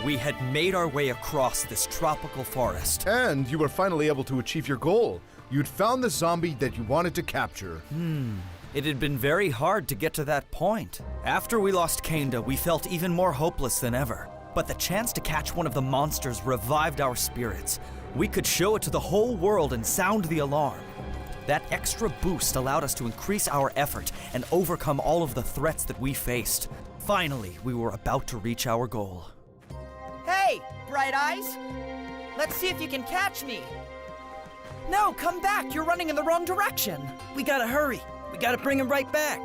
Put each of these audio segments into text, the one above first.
We had made our way across this tropical forest. And you were finally able to achieve your goal. You'd found the zombie that you wanted to capture. It had been very hard to get to that point. After we lost Kanda, we felt even more hopeless than ever. But the chance to catch one of the monsters revived our spirits. We could show it to the whole world and sound the alarm. That extra boost allowed us to increase our effort and overcome all of the threats that we faced. Finally, we were about to reach our goal. Hey, Bright Eyes! Let's see if you can catch me! No, come back! You're running in the wrong direction! We gotta hurry. We gotta bring him right back.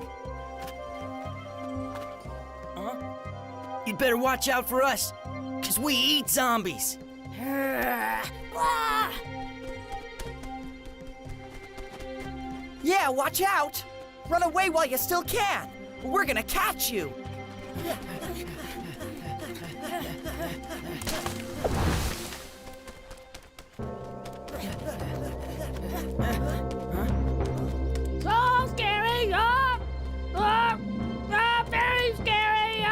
You'd better watch out for us, 'cause we eat zombies. Yeah, watch out! Run away while you still can! We're gonna catch you! So scary! Very scary!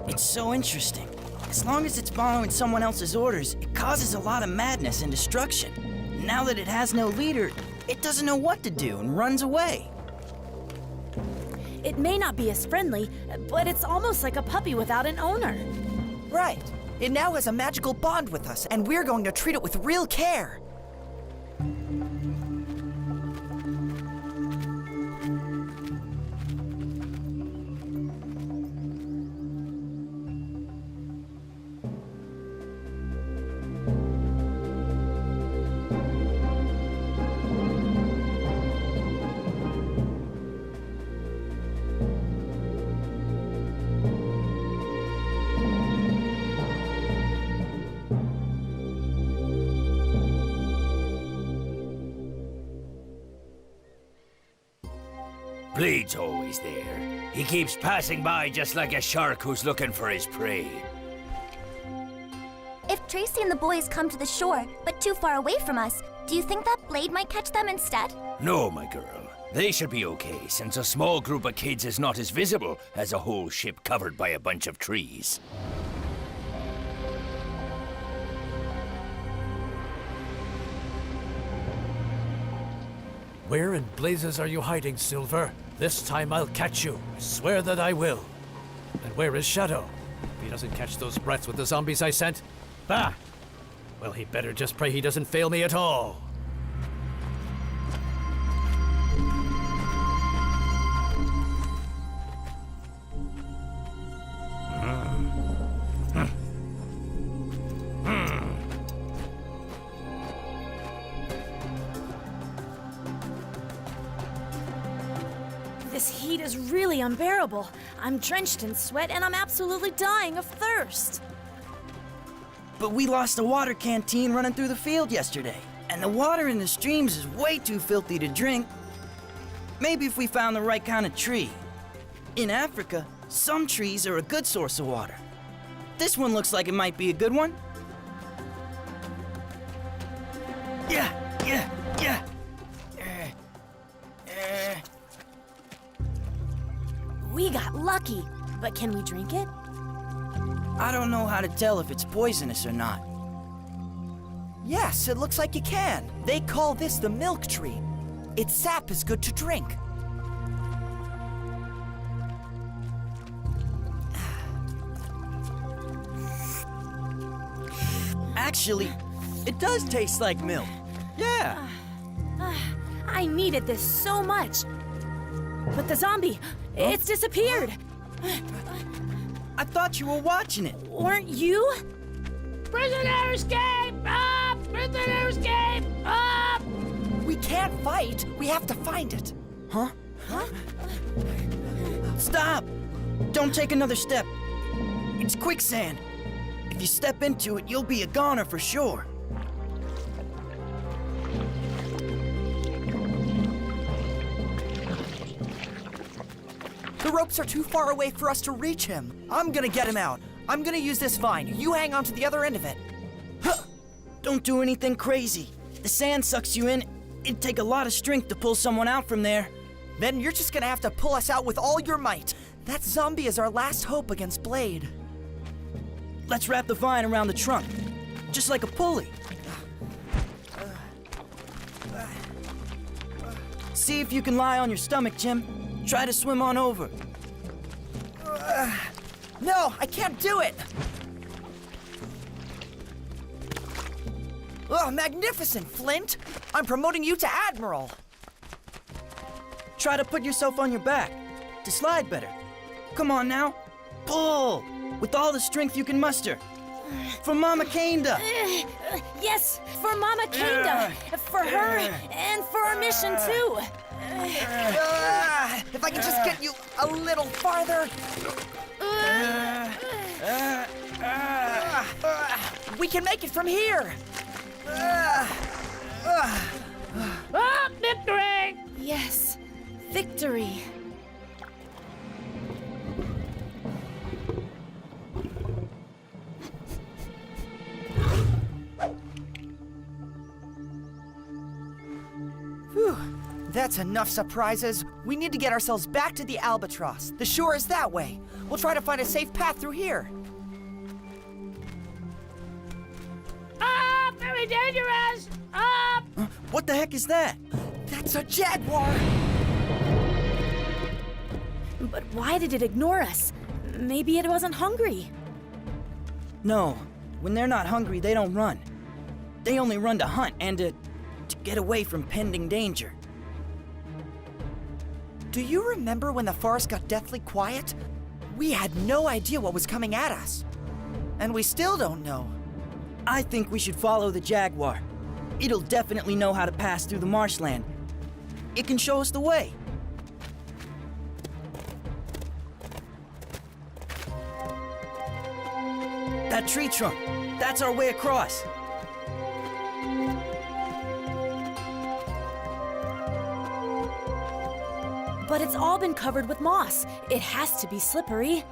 It's so interesting. As long as it's following someone else's orders, it causes a lot of madness and destruction. Now that it has no leader, it doesn't know what to do and runs away. It may not be as friendly, but it's almost like a puppy without an owner. Right. It now has a magical bond with us, and we're going to treat it with real care. Blade's always there. He keeps passing by just like a shark who's looking for his prey. If Tracy and the boys come to the shore, but too far away from us, do you think that Blade might catch them instead? No, my girl. They should be okay, since a small group of kids is not as visible as a whole ship covered by a bunch of trees. Where in blazes are you hiding, Silver? This time I'll catch you. I swear that I will. And where is Shadow? If he doesn't catch those brats with the zombies I sent. Ah! Well, he better just pray he doesn't fail me at all. This heat is really unbearable. I'm drenched in sweat and I'm absolutely dying of thirst. But we lost a water canteen running through the field yesterday, and the water in the streams is way too filthy to drink. Maybe if we found the right kind of tree. In Africa, some trees are a good source of water. This one looks like it might be a good one. Yeah. We got lucky, but can we drink it? I don't know how to tell if it's poisonous or not. Yes, it looks like you can. They call this the milk tree. Its sap is good to drink. Actually, it does taste like milk. Yeah. I needed this so much. But the zombie, it's disappeared. I thought you were watching it. Weren't you? Prisoner escape! Up! Prisoner escape! Up! We can't fight. We have to find it. Huh? Stop! Don't take another step. It's quicksand. If you step into it, you'll be a goner for sure. The ropes are too far away for us to reach him. I'm gonna get him out. I'm gonna use this vine. You hang on to the other end of it. Don't do anything crazy. The sand sucks you in. It'd take a lot of strength to pull someone out from there. Then you're just gonna have to pull us out with all your might. That zombie is our last hope against Blade. Let's wrap the vine around the trunk, just like a pulley. See if you can lie on your stomach, Jim. Try to swim on over. No, I can't do it! Oh, magnificent, Flint! I'm promoting you to Admiral! Try to put yourself on your back to slide better. Come on now. Pull! With all the strength you can muster. For Mama Kanda! Yes, for Mama Kanda, for her, and for our mission too. If I can just get you a little farther. We can make it from here. Oh, victory! Yes, victory. Whew. That's enough surprises. We need to get ourselves back to the Albatross. The shore is that way. We'll try to find a safe path through here. Up! Very dangerous! Up! What the heck is that? That's a jaguar! But why did it ignore us? Maybe it wasn't hungry. No, when they're not hungry, they don't run. They only run to hunt and to get away from pending danger. Do you remember when the forest got deathly quiet? We had no idea what was coming at us. And we still don't know. I think we should follow the jaguar. It'll definitely know how to pass through the marshland. It can show us the way. That tree trunk, that's our way across. But it's all been covered with moss. It has to be slippery.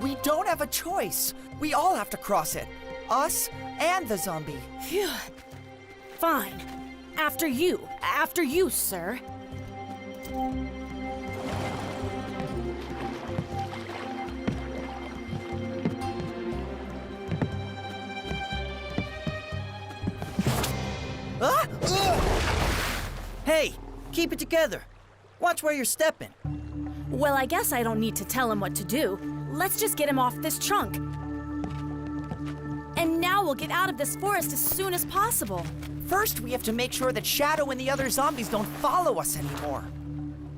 We don't have a choice. We all have to cross it. Us and the zombie. Phew. Fine. After you, sir. Hey, keep it together. Watch where you're stepping. Well, I guess I don't need to tell him what to do. Let's just get him off this trunk. And now we'll get out of this forest as soon as possible. First, we have to make sure that Shadow and the other zombies don't follow us anymore.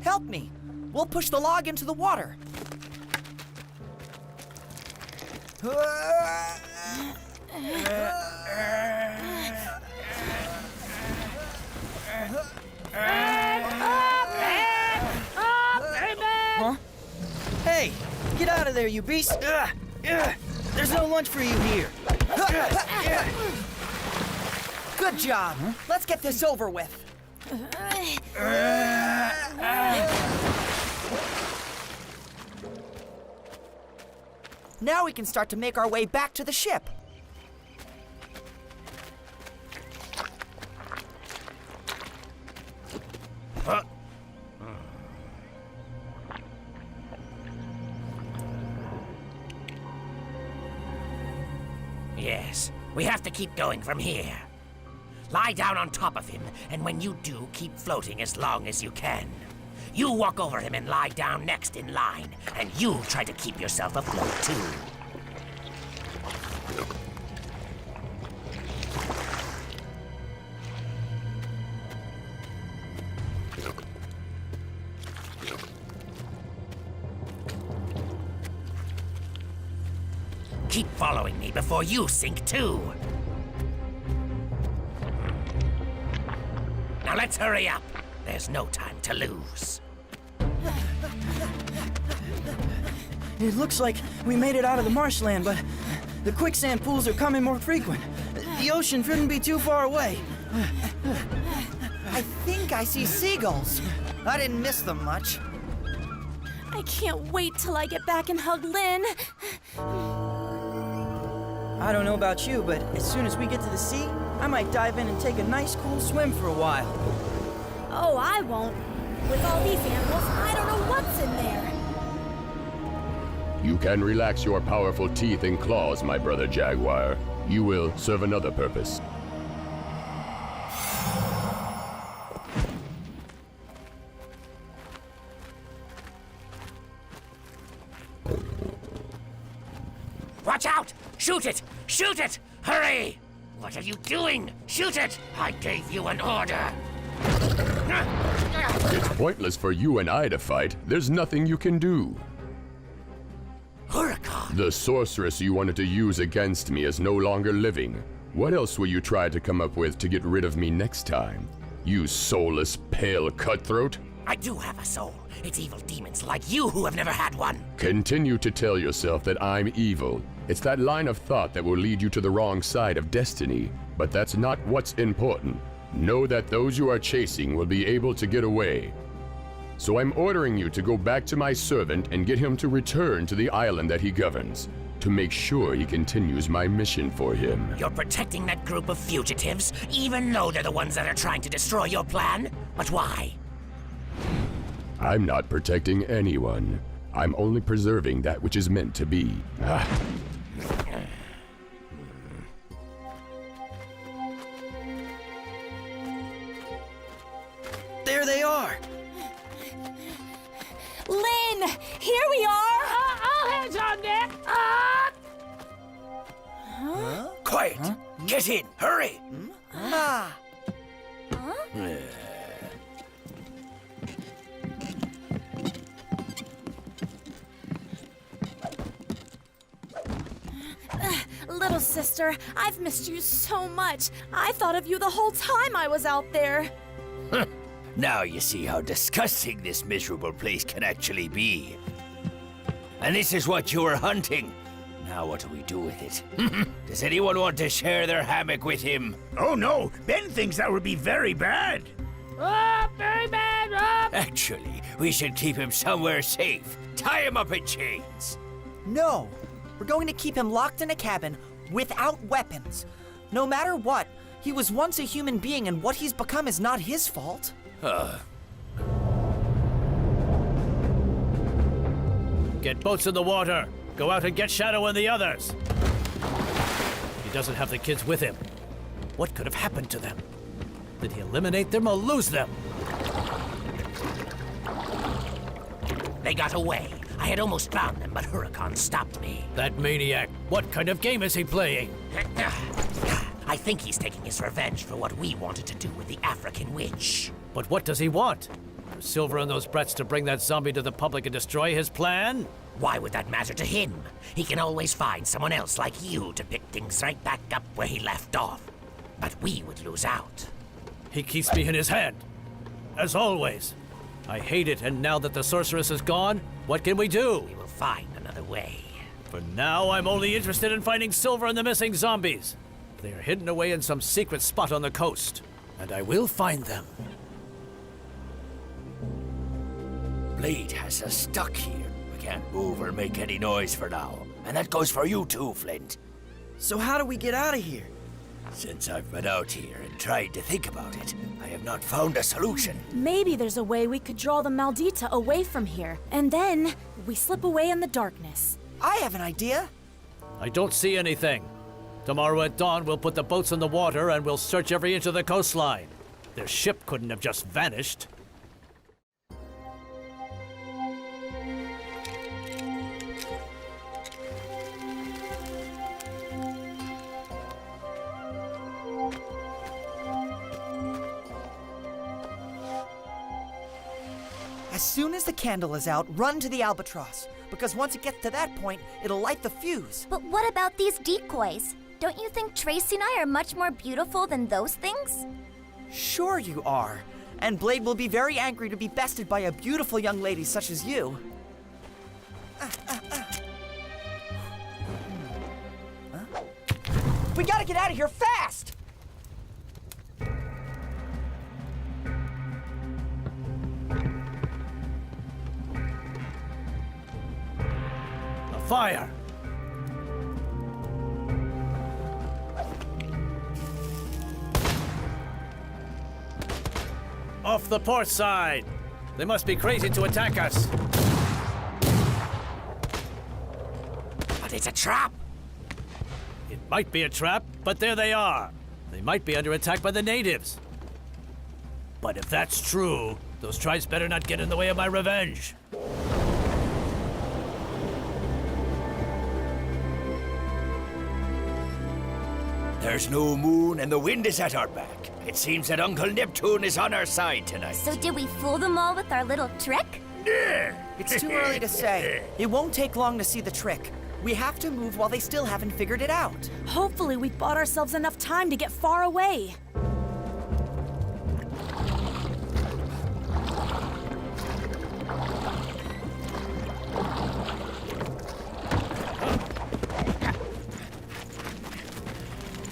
Help me. We'll push the log into the water. Huh? Hey, get out of there, you beast! There's no lunch for you here. Good job. Let's get this over with. Now we can start to make our way back to the ship. Yes, we have to keep going from here. Lie down on top of him, and when you do, keep floating as long as you can. You walk over him and lie down next in line, and you try to keep yourself afloat too. Keep following me before you sink too. Now let's hurry up. There's no time to lose. It looks like we made it out of the marshland, but the quicksand pools are coming more frequent. The ocean shouldn't be too far away. I think I see seagulls. I didn't miss them much. I can't wait till I get back and hug Lynn. I don't know about you, but as soon as we get to the sea, I might dive in and take a nice cool swim for a while. Oh, I won't. With all these animals, I don't know what's in there. You can relax your powerful teeth and claws, my brother Jaguar. You will serve another purpose. Watch out! Shoot it! Shoot it! Hurry! What are you doing? Shoot it! I gave you an order! It's pointless for you and I to fight. There's nothing you can do. Huracan! The sorceress you wanted to use against me is no longer living. What else will you try to come up with to get rid of me next time? You soulless, pale cutthroat? I do have a soul. It's evil demons like you who have never had one. Continue to tell yourself that I'm evil. It's that line of thought that will lead you to the wrong side of destiny. But that's not what's important. Know that those you are chasing will be able to get away. So I'm ordering you to go back to my servant and get him to return to the island that he governs, to make sure he continues my mission for him. You're protecting that group of fugitives, even though they're the ones that are trying to destroy your plan? But why? I'm not protecting anyone. I'm only preserving that which is meant to be. There they are! Lynn! Here we are! All hands on deck! Up! Quiet! Get in! Hurry! Ah, Little sister, I've missed you so much. I thought of you the whole time I was out there. Now you see how disgusting this miserable place can actually be. And this is what you were hunting. Now what do we do with it? Does anyone want to share their hammock with him? Oh no, Ben thinks that would be very bad. Up! Very bad! Up! Actually, we should keep him somewhere safe. Tie him up in chains. no. We're going to keep him locked in a cabin without weapons. No matter what, he was once a human being, and what he's become is not his fault. Get boats in the water. Go out and get Shadow and the others. He doesn't have the kids with him. What could have happened to them? Did he eliminate them or lose them? They got away. I had almost found them, but Huracan stopped me. That maniac. What kind of game is he playing? I think he's taking his revenge for what we wanted to do with the African witch. But what does he want? For Silver and those brats to bring that zombie to the public and destroy his plan? Why would that matter to him? He can always find someone else like you to pick things right back up where he left off. But we would lose out. He keeps me in his hand. As always. I hate it, and now that the sorceress is gone, what can we do? We will find another way. For now, I'm only interested in finding Silver and the missing zombies. They are hidden away in some secret spot on the coast, and I will find them. Blade has us stuck here. We can't move or make any noise for now. And that goes for you too, Flint. So how do we get out of here? Since I've been out here and tried to think about it, I have not found a solution. Maybe there's a way we could draw the Maldita away from here, and then we slip away in the darkness. I have an idea. I don't see anything. Tomorrow at dawn, we'll put the boats in the water and we'll search every inch of the coastline. Their ship couldn't have just vanished. As soon as the candle is out, run to the albatross. Because once it gets to that point, it'll light the fuse. But what about these decoys? Don't you think Tracy and I are much more beautiful than those things? Sure you are. And Blade will be very angry to be bested by a beautiful young lady such as you. We gotta get out of here fast! A fire! Off the port side! They must be crazy to attack us. But it's a trap. It might be a trap, but there they are. They might be under attack by the natives. But if that's true, those tribes better not get in the way of my revenge. There's no moon and the wind is at our back. It seems that Uncle Neptune is on our side tonight. So did we fool them all with our little trick? It's too early to say. It won't take long to see the trick. We have to move while they still haven't figured it out. Hopefully, we've bought ourselves enough time to get far away.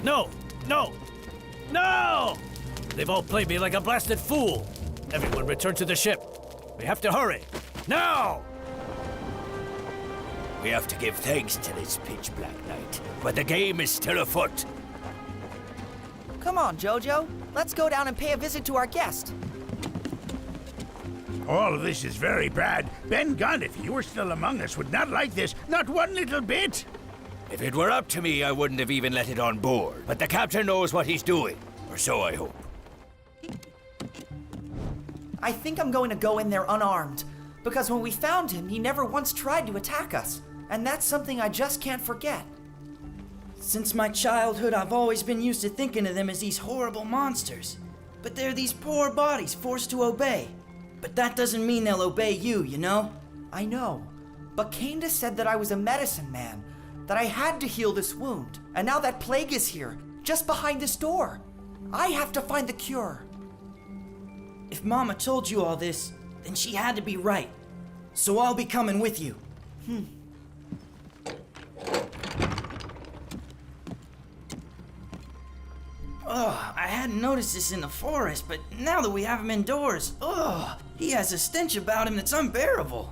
No! No! No! They've all played me like a blasted fool. Everyone return to the ship. We have to hurry. Now! We have to give thanks to this pitch black night, but the game is still afoot. Come on, Jojo. Let's go down and pay a visit to our guest. All of this is very bad. Ben Gunn, if he were still among us, would not like this, not one little bit. If it were up to me, I wouldn't have even let it on board. But the captain knows what he's doing, or so I hope. I think I'm going to go in there unarmed, because when we found him, he never once tried to attack us. And that's something I just can't forget. Since my childhood, I've always been used to thinking of them as these horrible monsters. But they're these poor bodies forced to obey. But that doesn't mean they'll obey you, you know? I know, but Candace said that I was a medicine man, that I had to heal this wound. And now that plague is here, just behind this door. I have to find the cure. If Mama told you all this, then she had to be right. So I'll be coming with you. Ugh, I hadn't noticed this in the forest, but now that we have him indoors, he has a stench about him that's unbearable.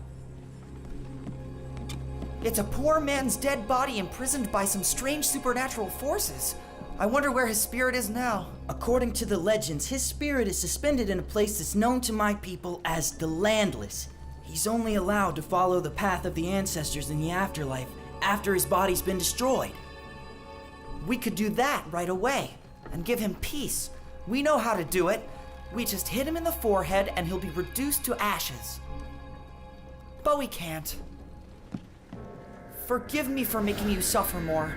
It's a poor man's dead body imprisoned by some strange supernatural forces. I wonder where his spirit is now. According to the legends, his spirit is suspended in a place that's known to my people as the Landless. He's only allowed to follow the path of the ancestors in the afterlife after his body's been destroyed. We could do that right away and give him peace. We know how to do it. We just hit him in the forehead and he'll be reduced to ashes. But we can't. Forgive me for making you suffer more.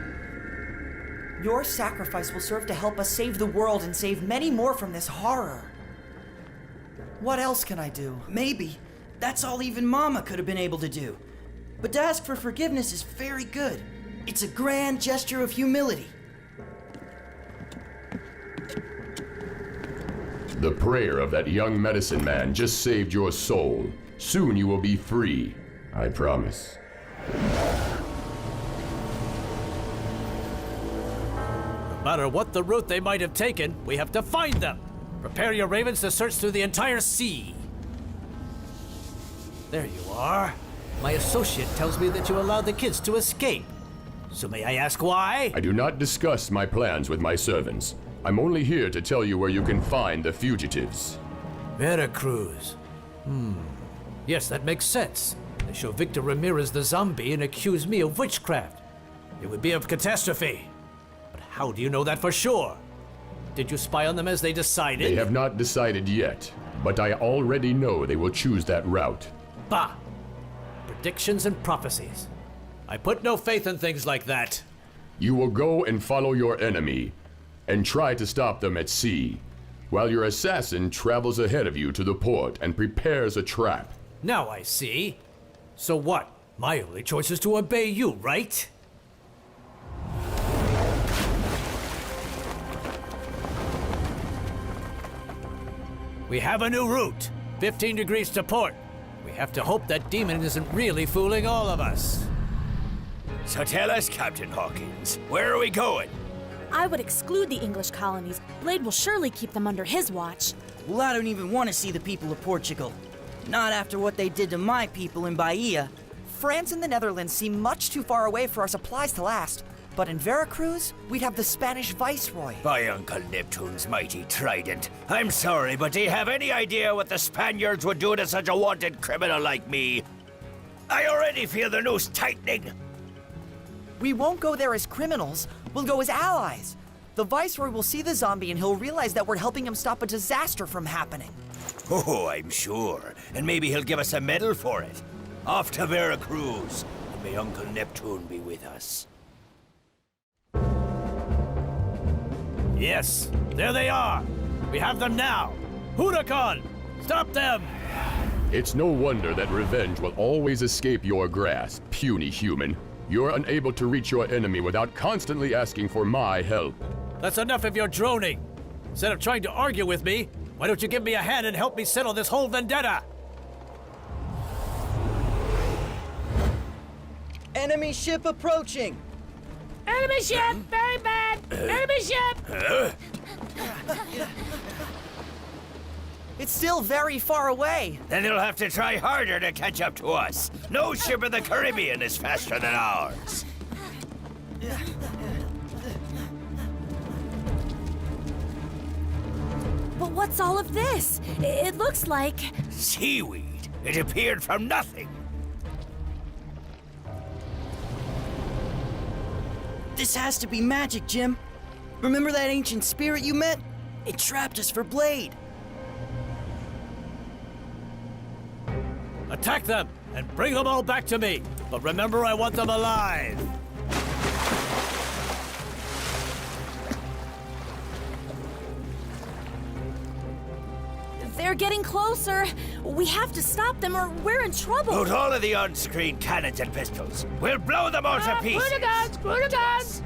Your sacrifice will serve to help us save the world and save many more from this horror. What else can I do? Maybe. That's all even Mama could have been able to do. But to ask for forgiveness is very good. It's a grand gesture of humility. The prayer of that young medicine man just saved your soul. Soon you will be free. I promise. No matter what the route they might have taken, we have to find them. Prepare your ravens to search through the entire sea. There you are. My associate tells me that you allowed the kids to escape. So may I ask why? I do not discuss my plans with my servants. I'm only here to tell you where you can find the fugitives. Veracruz. Yes, that makes sense. They show Victor Ramirez the zombie and accuse me of witchcraft. It would be a catastrophe. But how do you know that for sure? Did you spy on them as they decided? They have not decided yet, but I already know they will choose that route. Bah! Predictions and prophecies. I put no faith in things like that. You will go and follow your enemy, and try to stop them at sea, while your assassin travels ahead of you to the port and prepares a trap. Now I see. So what? My only choice is to obey you, right? We have a new route. 15 degrees to port. We have to hope that demon isn't really fooling all of us. So tell us, Captain Hawkins, where are we going? I would exclude the English colonies. Blade will surely keep them under his watch. Well, I don't even want to see the people of Portugal. Not after what they did to my people in Bahia. France and the Netherlands seem much too far away for our supplies to last. But in Veracruz, we'd have the Spanish viceroy. By Uncle Neptune's mighty trident. I'm sorry, but do you have any idea what the Spaniards would do to such a wanted criminal like me? I already feel the noose tightening. We won't go there as criminals. We'll go as allies. The Viceroy will see the zombie and he'll realize that we're helping him stop a disaster from happening. Oh, I'm sure. And maybe he'll give us a medal for it. Off to Veracruz, and may Uncle Neptune be with us. Yes, there they are. We have them now. Huracan, stop them! It's no wonder that revenge will always escape your grasp, puny human. You're unable to reach your enemy without constantly asking for my help. That's enough of your droning. Instead of trying to argue with me, why don't you give me a hand and help me settle this whole vendetta? Enemy ship approaching! Enemy ship! Very bad! Enemy ship! It's still very far away. Then they'll have to try harder to catch up to us. No ship in the Caribbean is faster than ours. But what's all of this? It looks like... Seaweed. It appeared from nothing. This has to be magic, Jim. Remember that ancient spirit you met? It trapped us for Blade. Attack them and bring them all back to me. But remember, I want them alive. They're getting closer. We have to stop them or we're in trouble. Load all of the on-screen cannons and pistols. We'll blow them all to pieces. Screw the guns! Screw the guns!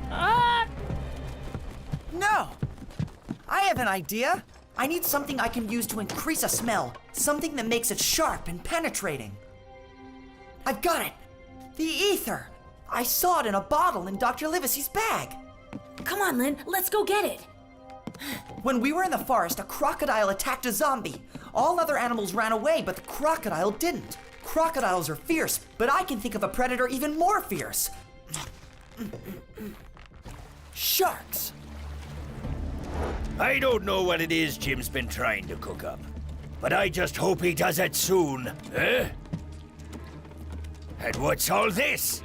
No! I have an idea. I need something I can use to increase a smell. Something that makes it sharp and penetrating. I've got it! The ether! I saw it in a bottle in Dr. Livesey's bag. Come on, Lynn. Let's go get it. When we were in the forest, a crocodile attacked a zombie. All other animals ran away, but the crocodile didn't. Crocodiles are fierce, but I can think of a predator even more fierce. Sharks. I don't know what it is Jim's been trying to cook up, but I just hope he does it soon. Eh? And what's all this?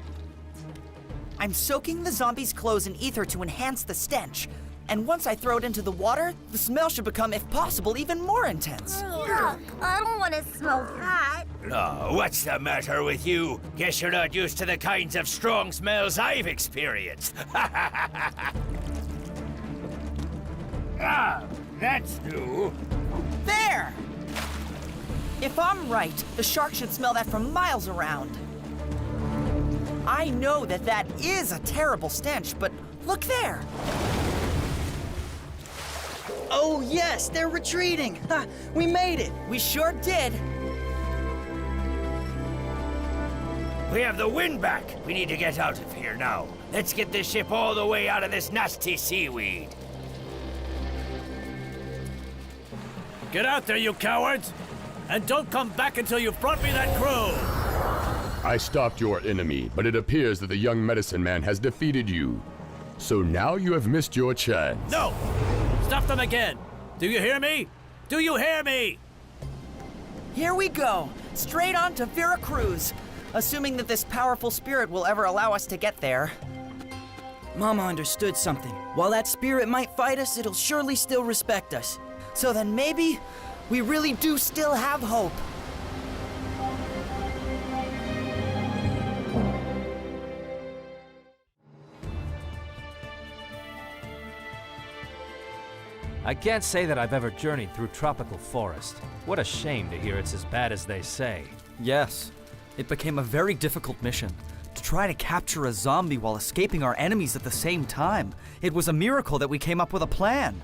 I'm soaking the zombie's clothes in ether to enhance the stench. And once I throw it into the water, the smell should become, if possible, even more intense. Yuck, I don't want to smell that. Oh, what's the matter with you? Guess you're not used to the kinds of strong smells I've experienced. Ah, that's new. There! If I'm right, the shark should smell that from miles around. I know that that is a terrible stench, but look there! Oh yes, they're retreating! Ha! We made it! We sure did! We have the wind back. We need to get out of here now. Let's get this ship all the way out of this nasty seaweed. Get out there, you cowards! And don't come back until you've brought me that crew! I stopped your enemy, but it appears that the young medicine man has defeated you. So now you have missed your chance. No! Stop them again! Do you hear me? Do you hear me? Here we go, straight on to Veracruz, assuming that this powerful spirit will ever allow us to get there. Mama understood something. While that spirit might fight us, it'll surely still respect us. So then maybe we really do still have hope. I can't say that I've ever journeyed through tropical forest. What a shame to hear it's as bad as they say. Yes, it became a very difficult mission. To try to capture a zombie while escaping our enemies at the same time. It was a miracle that we came up with a plan.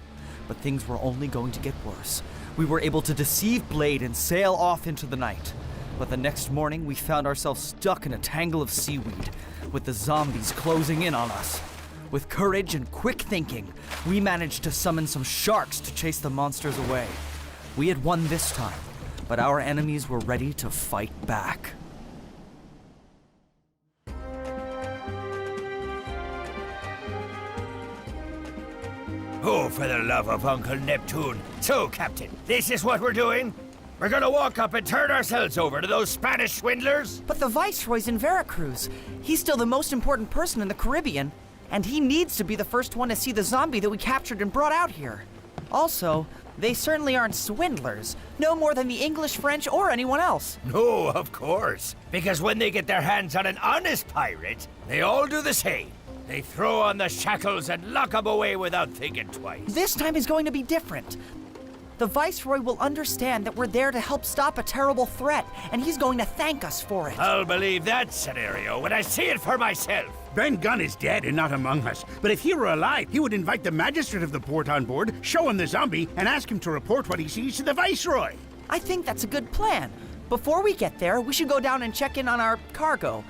But things were only going to get worse. We were able to deceive Blade and sail off into the night. But the next morning, we found ourselves stuck in a tangle of seaweed, with the zombies closing in on us. With courage and quick thinking, we managed to summon some sharks to chase the monsters away. We had won this time, but our enemies were ready to fight back. Oh, for the love of Uncle Neptune. So, Captain, this is what we're doing? We're gonna walk up and turn ourselves over to those Spanish swindlers? But the Viceroy's in Veracruz. He's still the most important person in the Caribbean, and he needs to be the first one to see the zombie that we captured and brought out here. Also, they certainly aren't swindlers, no more than the English, French, or anyone else. No, of course. Because when they get their hands on an honest pirate, they all do the same. They throw on the shackles and lock them away without thinking twice. This time is going to be different. The Viceroy will understand that we're there to help stop a terrible threat, and he's going to thank us for it. I'll believe that scenario when I see it for myself. Ben Gunn is dead and not among us. But if he were alive, he would invite the magistrate of the port on board, show him the zombie, and ask him to report what he sees to the Viceroy. I think that's a good plan. Before we get there, we should go down and check in on our cargo.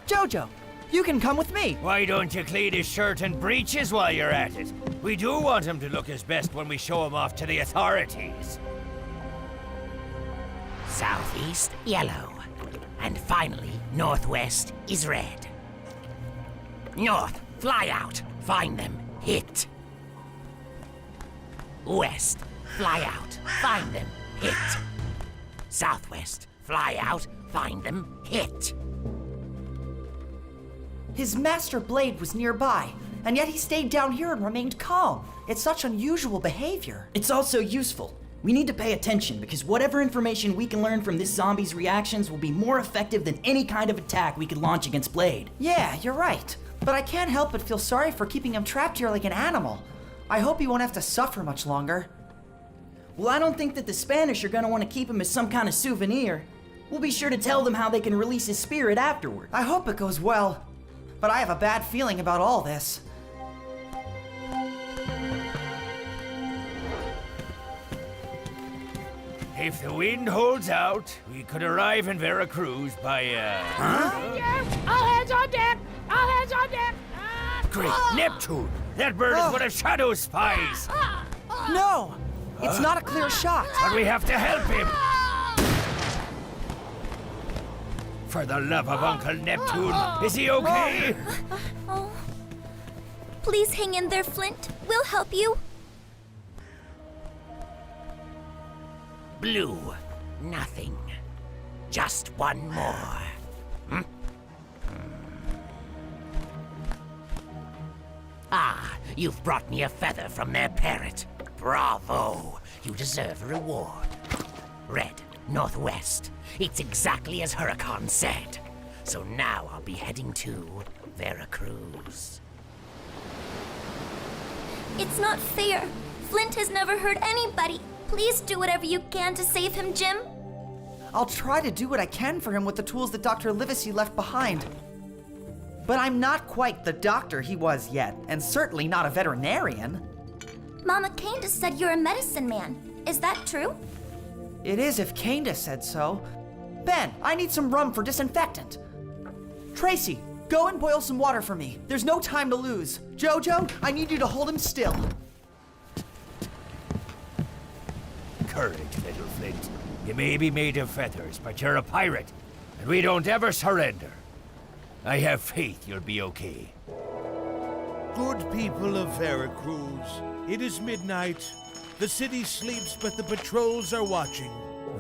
Jojo, you can come with me. Why don't you clean his shirt and breeches while you're at it? We do want him to look his best when we show him off to the authorities. Southeast, yellow. And finally, northwest is red. North, fly out. Find them, hit. West, fly out. Find them, hit. Southwest, fly out. Find them, hit. His master blade was nearby, and yet he stayed down here and remained calm. It's such unusual behavior. It's also useful. We need to pay attention because whatever information we can learn from this zombie's reactions will be more effective than any kind of attack we could launch against Blade. Yeah, you're right. But I can't help but feel sorry for keeping him trapped here like an animal. I hope he won't have to suffer much longer. Well, I don't think that the Spanish are gonna want to keep him as some kind of souvenir. We'll be sure to tell them how they can release his spirit afterward. I hope it goes well. But I have a bad feeling about all this. If the wind holds out, we could arrive in Veracruz by, All hands on deck! All hands on deck! Great Neptune! That bird is one of Shadow's spies! No! It's not a clear shot. But we have to help him! For the love of Uncle Neptune, is he okay? Oh. Please hang in there, Flint. We'll help you. Blue, nothing. Just one more. Ah, you've brought me a feather from their parrot. Bravo! You deserve a reward. Red, northwest. It's exactly as Huracan said. So now I'll be heading to Veracruz. It's not fair. Flint has never hurt anybody. Please do whatever you can to save him, Jim. I'll try to do what I can for him with the tools that Dr. Livesey left behind. But I'm not quite the doctor he was yet, and certainly not a veterinarian. Mama Candace said you're a medicine man. Is that true? It is if Candace said so. Ben, I need some rum for disinfectant. Tracy, go and boil some water for me. There's no time to lose. Jojo, I need you to hold him still. Courage, little Flint. You may be made of feathers, but you're a pirate, and we don't ever surrender. I have faith you'll be okay. Good people of Veracruz, it is midnight. The city sleeps, but the patrols are watching.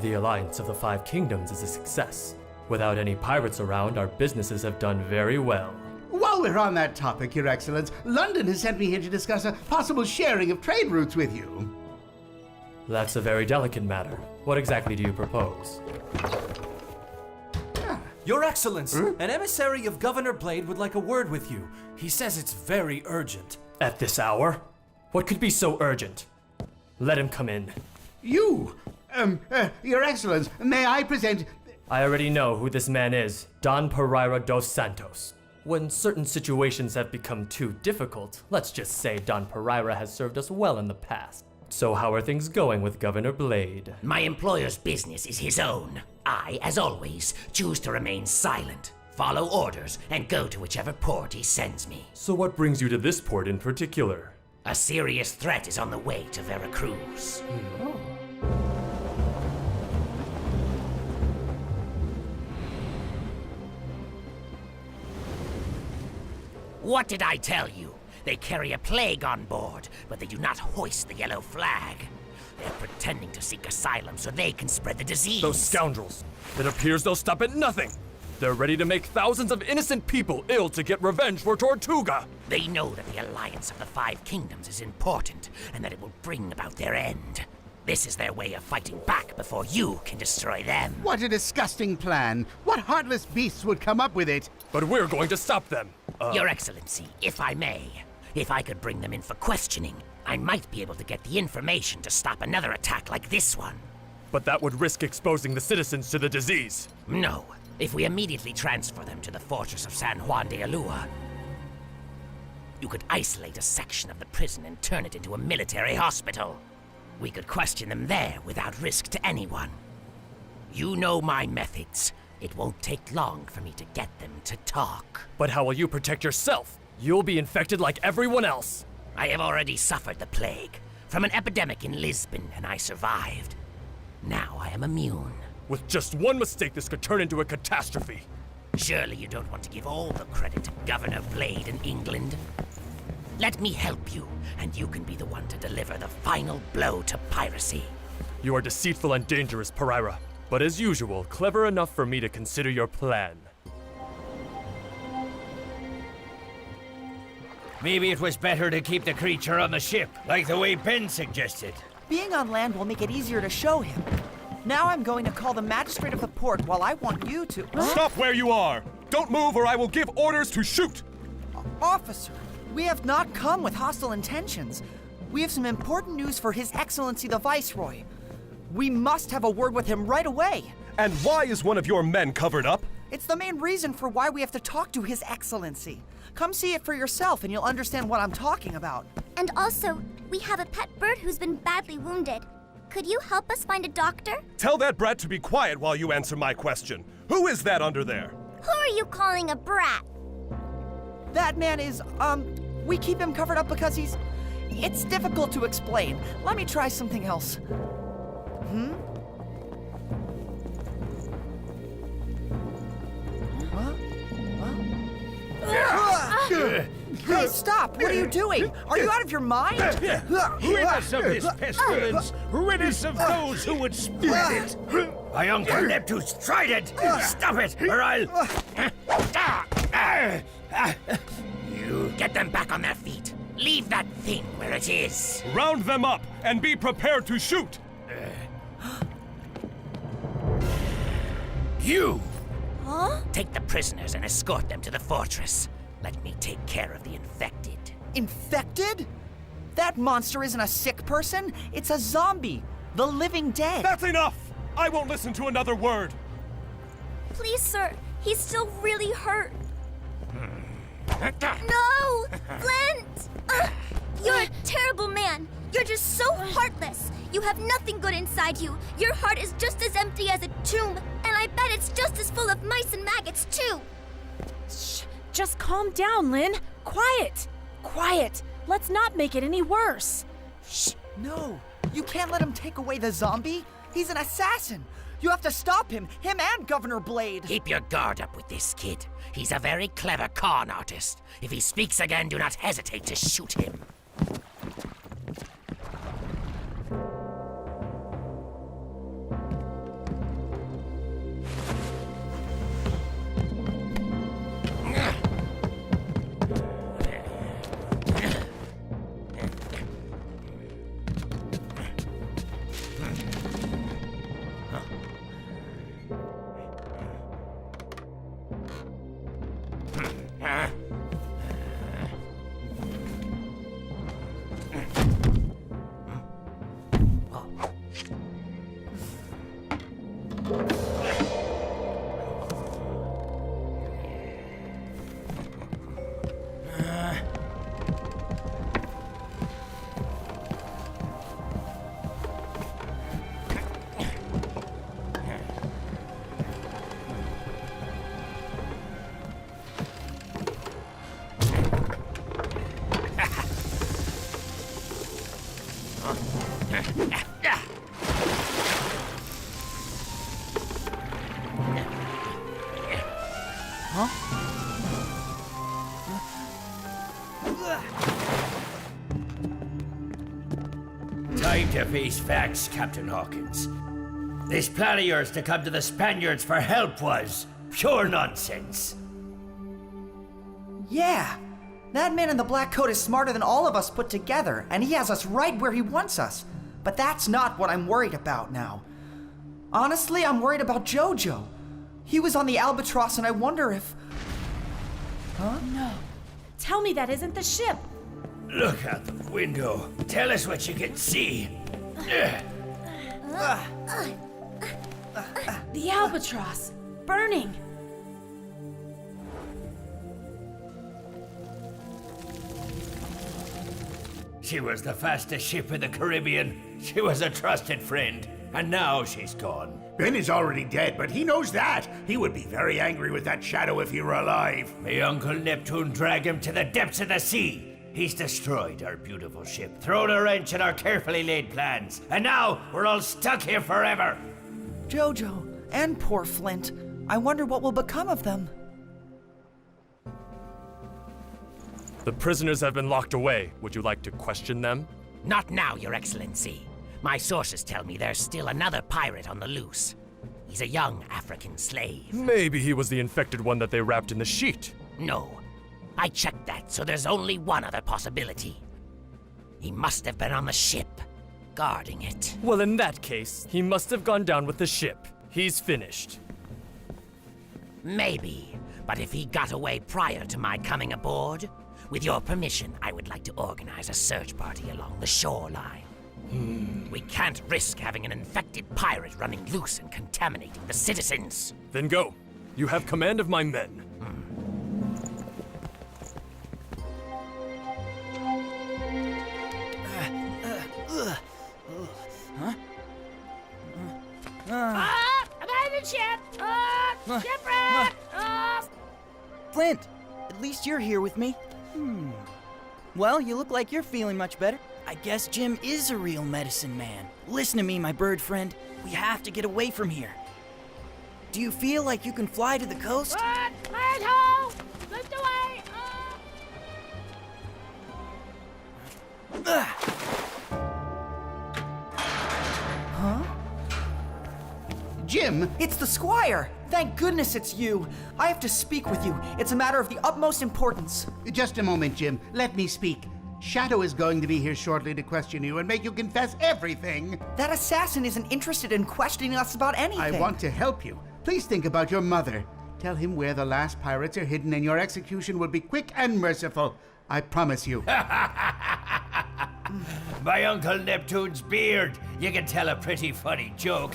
The Alliance of the Five Kingdoms is a success. Without any pirates around, our businesses have done very well. While we're on that topic, Your Excellence, London has sent me here to discuss a possible sharing of trade routes with you. That's a very delicate matter. What exactly do you propose? Your Excellence, an emissary of Governor Blade would like a word with you. He says it's very urgent. At this hour? What could be so urgent? Let him come in. You! Your Excellence, may I present... I already know who this man is. Don Pereira dos Santos. When certain situations have become too difficult, let's just say Don Pereira has served us well in the past. So how are things going with Governor Blade? My employer's business is his own. I, as always, choose to remain silent, follow orders, and go to whichever port he sends me. So what brings you to this port in particular? A serious threat is on the way to Veracruz. What did I tell you? They carry a plague on board, but they do not hoist the yellow flag. They're pretending to seek asylum so they can spread the disease. Those scoundrels. It appears they'll stop at nothing. They're ready to make thousands of innocent people ill to get revenge for Tortuga. They know that the alliance of the Five Kingdoms is important and that it will bring about their end. This is their way of fighting back before you can destroy them. What a disgusting plan. What heartless beasts would come up with it? But we're going to stop them. Your Excellency, if I may, if I could bring them in for questioning, I might be able to get the information to stop another attack like this one. But that would risk exposing the citizens to the disease. No. If we immediately transfer them to the fortress of San Juan de Ulua, you could isolate a section of the prison and turn it into a military hospital. We could question them there without risk to anyone. You know my methods. It won't take long for me to get them to talk. But how will you protect yourself? You'll be infected like everyone else. I have already suffered the plague from an epidemic in Lisbon, and I survived. Now I am immune. With just one mistake, this could turn into a catastrophe. Surely you don't want to give all the credit to Governor Blade in England? Let me help you, and you can be the one to deliver the final blow to piracy. You are deceitful and dangerous, Pereira. But as usual, clever enough for me to consider your plan. Maybe it was better to keep the creature on the ship, like the way Ben suggested. Being on land will make it easier to show him. Now I'm going to call the magistrate of the port while I want you to... Stop where you are! Don't move or I will give orders to shoot! Officer, we have not come with hostile intentions. We have some important news for His Excellency the Viceroy. We must have a word with him right away. And why is one of your men covered up? It's the main reason for why we have to talk to His Excellency. Come see it for yourself and you'll understand what I'm talking about. And also, we have a pet bird who's been badly wounded. Could you help us find a doctor? Tell that brat to be quiet while you answer my question. Who is that under there? Who are you calling a brat? That man is, we keep him covered up because he's... It's difficult to explain. Let me try something else. Hey, stop! What are you doing? Are you out of your mind? Rid us of this pestilence! Rid us of those who would spread it! My Uncle Neptune's trident! Stop it, or I'll... You get them back on their feet. Leave that thing where it is. Round them up and be prepared to shoot! You! Huh? Take the prisoners and escort them to the fortress. Let me take care of the infected. Infected? That monster isn't a sick person. It's a zombie. The living dead. That's enough! I won't listen to another word. Please, sir. He's still really hurt. No! Flint! You're a terrible man. You're just so heartless. You have nothing good inside you. Your heart is just as empty as a tomb, and I bet it's just as full of mice and maggots, too. Shh! Just calm down, Lynn. Quiet! Quiet! Let's not make it any worse. Shh! No! You can't let him take away the zombie. He's an assassin. You have to stop him and Governor Blade. Keep your guard up with this kid. He's a very clever con artist. If he speaks again, do not hesitate to shoot him. time to face facts, Captain Hawkins. This plan of yours to come to the Spaniards for help was pure nonsense. Yeah. That man in the black coat is smarter than all of us put together, and he has us right where he wants us. But that's not what I'm worried about now. Honestly, I'm worried about Jojo. He was on the Albatross, and I wonder if... Huh? No. Tell me that isn't the ship. Look out the window. Tell us what you can see. The Albatross. Burning. She was the fastest ship in the Caribbean. She was a trusted friend. And now she's gone. Ben is already dead, but he knows that. He would be very angry with that shadow if he were alive. May Uncle Neptune drag him to the depths of the sea. He's destroyed our beautiful ship, thrown a wrench in our carefully laid plans, and now we're all stuck here forever. Jojo and poor Flint. I wonder what will become of them. The prisoners have been locked away. Would you like to question them? Not now, Your Excellency. My sources tell me there's still another pirate on the loose. He's a young African slave. Maybe he was the infected one that they wrapped in the sheet. No. I checked that, so there's only one other possibility. He must have been on the ship, guarding it. Well, in that case, he must have gone down with the ship. He's finished. Maybe, but if he got away prior to my coming aboard, with your permission, I would like to organize a search party along the shoreline. We can't risk having an infected pirate running loose and contaminating the citizens. Then go. You have command of my men. Abandon ship! Shipwreck! Flint, at least you're here with me. Well, you look like you're feeling much better. I guess Jim is a real medicine man. Listen to me, my bird friend. We have to get away from here. Do you feel like you can fly to the coast? What? Land ho! Lift away! Huh? Jim? It's the Squire! Thank goodness it's you! I have to speak with you. It's a matter of the utmost importance. Just a moment, Jim. Let me speak. Shadow is going to be here shortly to question you and make you confess everything. That assassin isn't interested in questioning us about anything. I want to help you. Please think about your mother. Tell him where the last pirates are hidden and your execution will be quick and merciful. I promise you. My Uncle Neptune's beard. You can tell a pretty funny joke.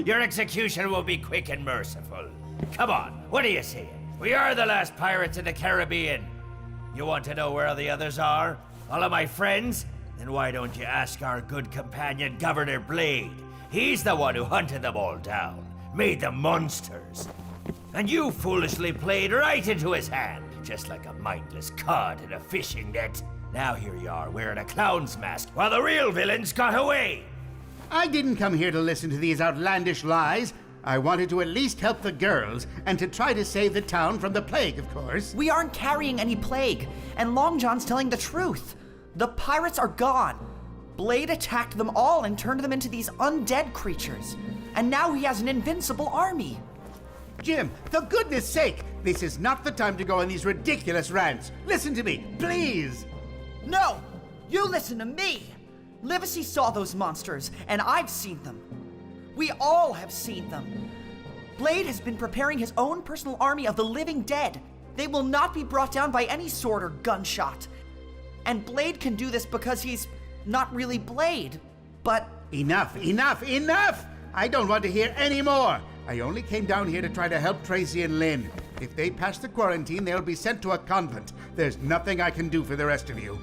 Your execution will be quick and merciful. Come on, what are you saying? We are the last pirates in the Caribbean. You want to know where the others are? All of my friends? Then why don't you ask our good companion, Governor Blade? He's the one who hunted them all down, made them monsters. And you foolishly played right into his hand, just like a mindless cod in a fishing net. Now here you are, wearing a clown's mask, while the real villains got away. I didn't come here to listen to these outlandish lies. I wanted to at least help the girls, and to try to save the town from the plague, of course. We aren't carrying any plague, and Long John's telling the truth. The pirates are gone. Blade attacked them all and turned them into these undead creatures. And now he has an invincible army. Jim, for goodness sake, this is not the time to go on these ridiculous rants. Listen to me, please. No! You listen to me! Livesey saw those monsters, and I've seen them. We all have seen them. Blade has been preparing his own personal army of the living dead. They will not be brought down by any sword or gunshot. And Blade can do this because he's not really Blade, but... Enough! I don't want to hear any more. I only came down here to try to help Tracy and Lynn. If they pass the quarantine, they'll be sent to a convent. There's nothing I can do for the rest of you.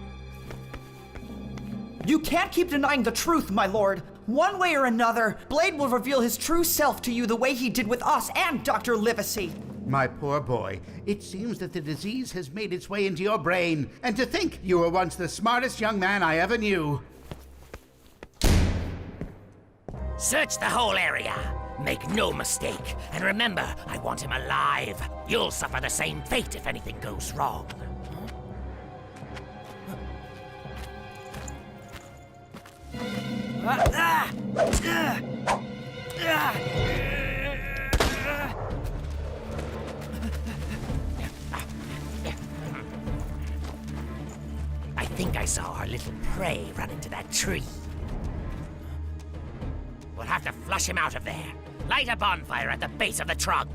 You can't keep denying the truth, my lord. One way or another, Blade will reveal his true self to you the way he did with us and Dr. Livesey. My poor boy, it seems that the disease has made its way into your brain. And to think you were once the smartest young man I ever knew. Search the whole area. Make no mistake. And remember, I want him alive. You'll suffer the same fate if anything goes wrong. I think I saw our little prey run into that tree. We'll have to flush him out of there. Light a bonfire at the base of the trunk.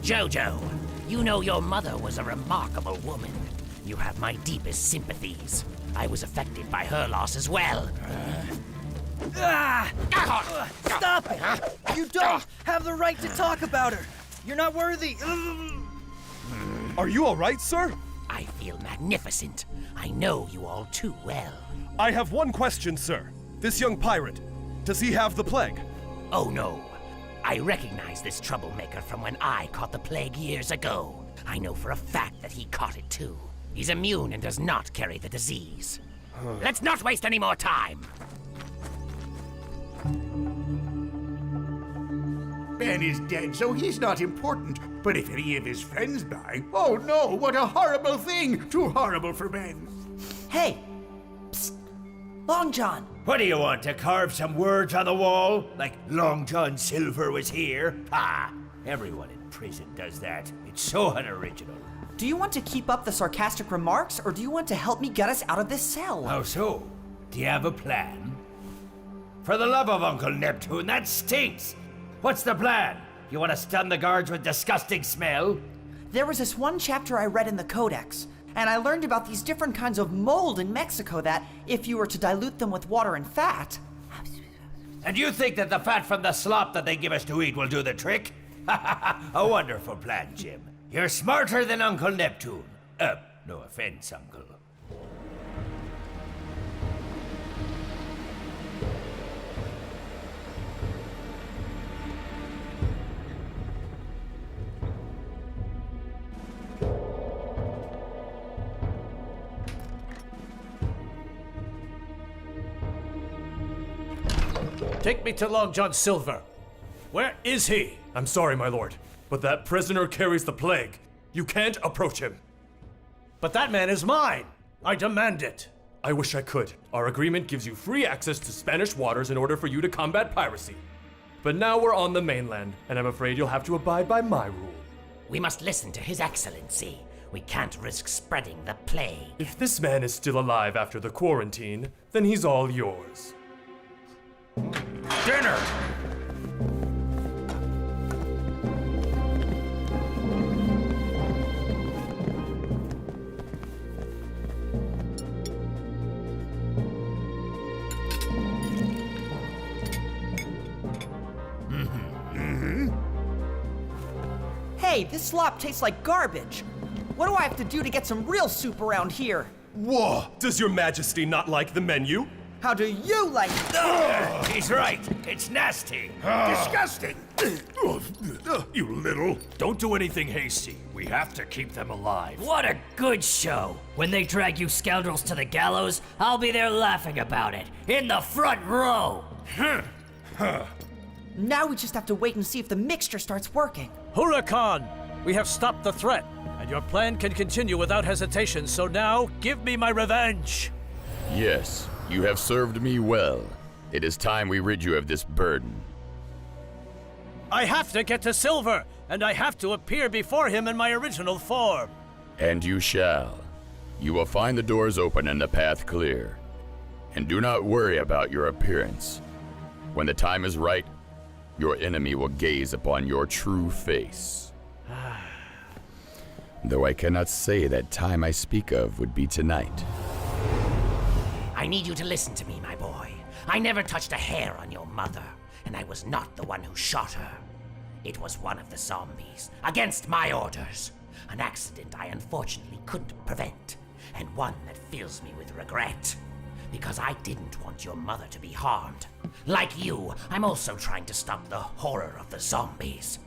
Jojo, you know your mother was a remarkable woman. You have my deepest sympathies. I was affected by her loss as well. Stop it! You don't have the right to talk about her. You're not worthy. Are you all right, sir? I feel magnificent. I know you all too well. I have one question, sir. This young pirate, does he have the plague? Oh no. I recognize this troublemaker from when I caught the plague years ago. I know for a fact that he caught it too. He's immune and does not carry the disease. Let's not waste any more time. Ben is dead, so he's not important. But if any of his friends die, oh no, what a horrible thing! Too horrible for Ben. Hey! Psst! Long John! What do you want, to carve some words on the wall? Like Long John Silver was here? Ah, everyone in prison does that. It's so unoriginal. Do you want to keep up the sarcastic remarks, or do you want to help me get us out of this cell? How so? Do you have a plan? For the love of Uncle Neptune, that stinks! What's the plan? You want to stun the guards with disgusting smell? There was this one chapter I read in the Codex, and I learned about these different kinds of mold in Mexico that, if you were to dilute them with water and fat... And you think that the fat from the slop that they give us to eat will do the trick? A wonderful plan, Jim. You're smarter than Uncle Neptune. No offense, Uncle. Take me to Long John Silver. Where is he? I'm sorry, my lord, but that prisoner carries the plague. You can't approach him. But that man is mine. I demand it. I wish I could. Our agreement gives you free access to Spanish waters in order for you to combat piracy. But now we're on the mainland, and I'm afraid you'll have to abide by my rule. We must listen to His Excellency. We can't risk spreading the plague. If this man is still alive after the quarantine, then he's all yours. Dinner! Hey, this slop tastes like garbage. What do I have to do to get some real soup around here? Whoa! Does your majesty not like the menu? How do you like it? He's right. It's nasty. Disgusting! You little. Don't do anything hasty. We have to keep them alive. What a good show! When they drag you scoundrels to the gallows, I'll be there laughing about it, in the front row! Now we just have to wait and see if the mixture starts working. Huracan! We have stopped the threat, and your plan can continue without hesitation, so now, give me my revenge! Yes, you have served me well. It is time we rid you of this burden. I have to get to Silver, and I have to appear before him in my original form. And you shall. You will find the doors open and the path clear. And do not worry about your appearance. When the time is right, your enemy will gaze upon your true face. Though I cannot say that time I speak of would be tonight. I need you to listen to me, my boy. I never touched a hair on your mother, and I was not the one who shot her. It was one of the zombies, against my orders. An accident I unfortunately couldn't prevent, and one that fills me with regret. Because I didn't want your mother to be harmed. Like you, I'm also trying to stop the horror of the zombies.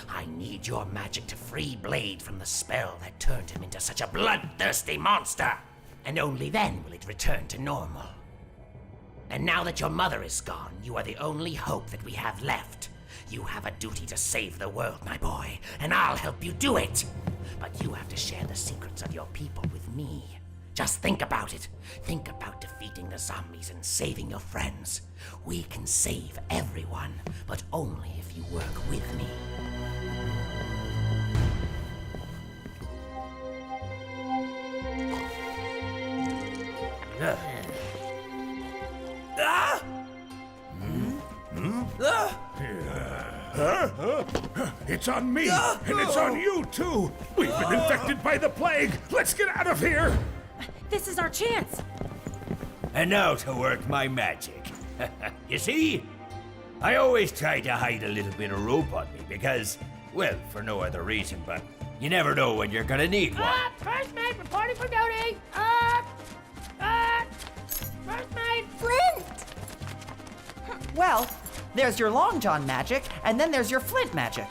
I need your magic to free Blade from the spell that turned him into such a bloodthirsty monster. And only then will it return to normal. And now that your mother is gone, you are the only hope that we have left. You have a duty to save the world, my boy, and I'll help you do it. But you have to share the secrets of your people with me. Just think about it. Think about defeating the zombies and saving your friends. We can save everyone, but only if you work with me. It's on me, and it's on you, too! We've been infected by the plague! Let's get out of here! This is our chance. And now to work my magic. You see? I always try to hide a little bit of rope on me because, well, for no other reason, but you never know when you're gonna need one. First mate, reporting for duty. First mate. Flint! Well, there's your Long John magic, and then there's your Flint magic.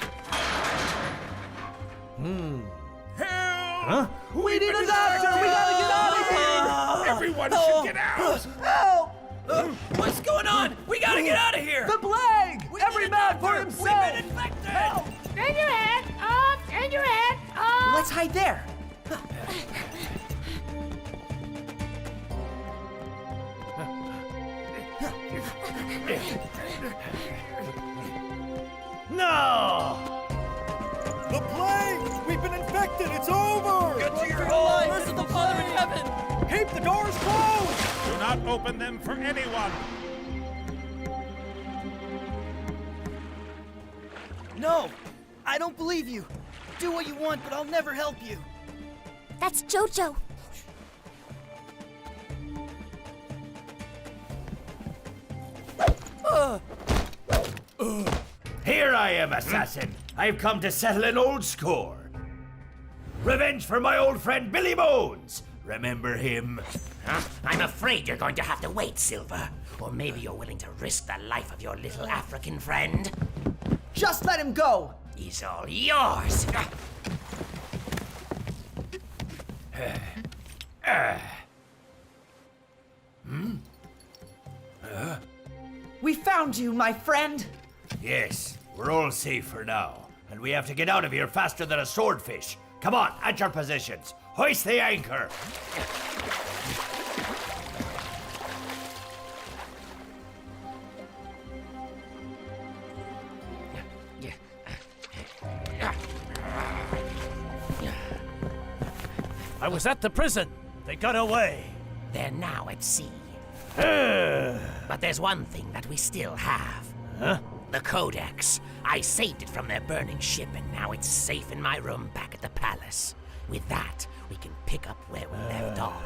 Help! We need a doctor! We gotta get out of here! Everyone should get out! Help! What's going on? We gotta get out of here! The plague! Every man for himself! We've been infected! Help! Stand your head up! Stand your head up! Let's hide there. No! The plague! We've been infected! It's over! Get to your home! Merciful Father in heaven! Keep the doors closed! Do not open them for anyone. No! I don't believe you. Do what you want, but I'll never help you. That's Jojo. Here I am, assassin. I've come to settle an old score. Revenge for my old friend Billy Bones. Remember him? Huh? I'm afraid you're going to have to wait, Silver. Or maybe you're willing to risk the life of your little African friend. Just let him go! He's all yours. We found you, my friend! Yes, we're all safe for now. And we have to get out of here faster than a swordfish. Come on, at your positions. Hoist the anchor. I was at the prison. They got away. They're now at sea. But there's one thing that we still have. Huh? The Codex. I saved it from their burning ship, and now it's safe in my room back at the palace. With that, we can pick up where we left off.